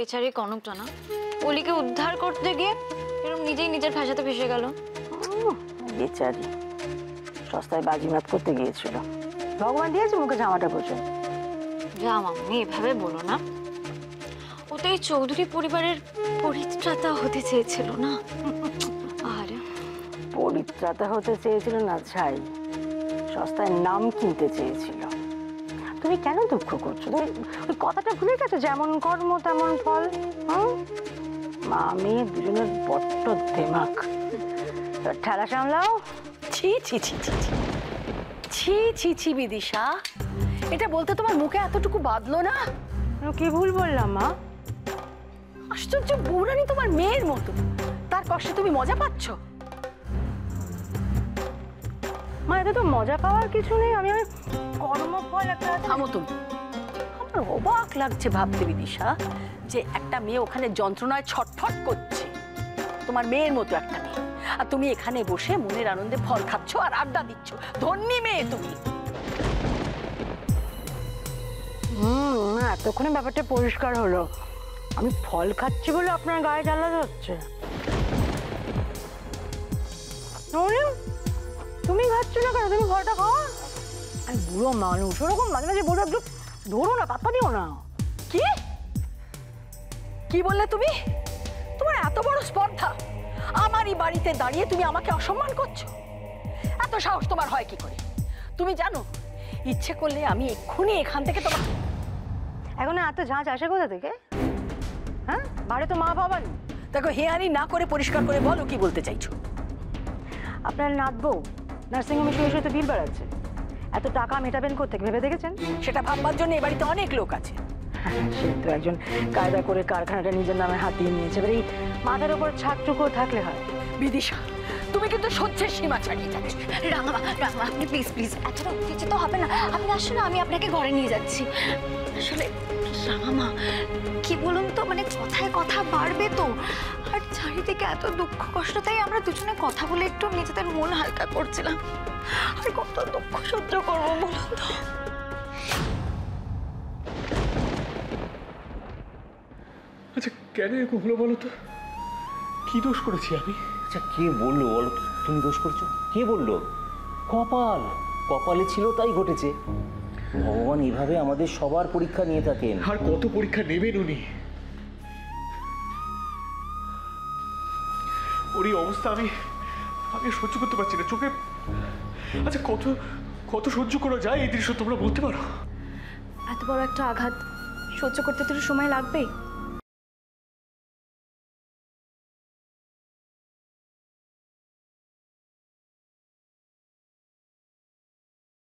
বেচারি কনকটা না অলিকে উদ্ধার করতে গিয়ে এরকম নিজেই নিজের ভাষাতে ভেসে গেল। বেচারি সস্তায় বাজিমাত করতে গিয়েছিল, ভগবান দিয়েছে মুখে জামাটা পর্যন্ত। যা মাম্মি এভাবে বলো না, ও তো এই চৌধুরী পরিবারের পরিত্রাতা হতে চেয়েছিল না। আরে পরিত্রাতা হতে চেয়েছিল না ছাই, সস্তায় নাম কিনতে চেয়েছিল। তুমি কেন দুঃখ করছো? তুমি ওই কথাটা ভুলে গেছো, যেমন কর্ম তেমন ফল। মা মেয়ে দুজনের বড্ড দেমাক। ঠেলা সামলাও। ছি ছি ছি ছি ছি ছি ছি ছি বিদিশা, এটা বলতে তোমার মুখে এতটুকু বাঁধলো না? কি ভুল বললাম মা? আশ্চর্য, বউরানী তোমার মেয়ের মতো, তার কষ্টে তুমি মজা পাচ্ছ? মা এটা তো মজা পাওয়ার কিছু নেই, আমি কর্মফল একটা। থামো তুমি, আমার অবাক লাগছে ভাবতে বিদিশা, যে একটা মেয়ে ওখানে যন্ত্রণায় ছটফট করছে, তোমার মেয়ের মতো একটা মেয়ে, আর তুমি এখানে বসে মনের আনন্দে ফল খাচ্ছ আর আড্ডা দিচ্ছ। ধন্যী মেয়ে তুমি। এতক্ষণে ব্যাপারটা পরিষ্কার হলো। আমি ফল খাচ্ছি বলে আপনার গায়ে জ্বালা হচ্ছে। তুমি খাচ্ছ না কেন? তুমি ফলটা খাও। আমি বুড়ো মানুষ, ওরকম মাঝে মাঝে বলে একটু ধরো না, পাত্তা দিও না। কি কি বললে তুমি? তোমার এত বড় স্পর্ধা, আমারই বাড়িতে দাঁড়িয়ে তুমি আমাকে অসম্মান করছো? এত সাহস তোমার হয় কি করে? তুমি জানো, ইচ্ছে করলে আমি এক্ষুনি এখান থেকে তোমার। এখন এত ঝাঁঝ আসে কোথা থেকে? হ্যাঁ, বাড়ি তো মা বাবা নেই। দেখো, হেয়ারি না করে পরিষ্কার করে বলো কি বলতে চাইছো। আপনার নাত বউ নার্সিংহোমে শুয়ে শুয়ে তো বিল বাড়াচ্ছে। এত টাকা মেটাবেন কোথেকে ভেবে দেখেছেন? সেটা ভাববার জন্য এ বাড়িতে অনেক লোক আছে। সে তো একজন কায়দা করে কারখানাটা নিজের নামে হাতিয়ে নিয়েছে, এবার এই মাথার উপর ছাদটুকু থাকলে হয়। বিদিশা, তুমি কিন্তু সহ্যের সীমা ছাড়িয়ে যাচ্ছ। রাঙা রাঙা, আপনি প্লিজ প্লিজ এতটা উত্তেজিত হবে না। আপনি আসুন, আমি আপনাকে ঘরে নিয়ে যাচ্ছি। আসলে রাঙা কি বলুন তো, মানে কথায় কথা বাড়বে তো, আর চারিদিকে এত দুঃখ কষ্ট, তাই আমরা দুজনে কথা বলে একটু নিজেদের মন হালকা করছিলাম। আর কত দুঃখ সহ্য করবো বলুন তো। আচ্ছা কেন এরকম হলো বলো তো? কি দোষ করেছি আমি? আচ্ছা কে বললো বলো তো তুমি দোষ করছো? কে বললো? কপাল, কপালে ছিল তাই ঘটেছে। ভগবান এভাবে আমাদের সবার পরীক্ষা নিয়ে থাকেন। আর কত পরীক্ষা নেবেন উনি? ওর এই অবস্থা আমি সহ্য করতে পারছি না চোখে। আচ্ছা কত কত সহ্য করা যায় এই দৃশ্য, তোমরা বলতে পারো? এত বড় একটা আঘাত সহ্য করতে তো সময় লাগবেই।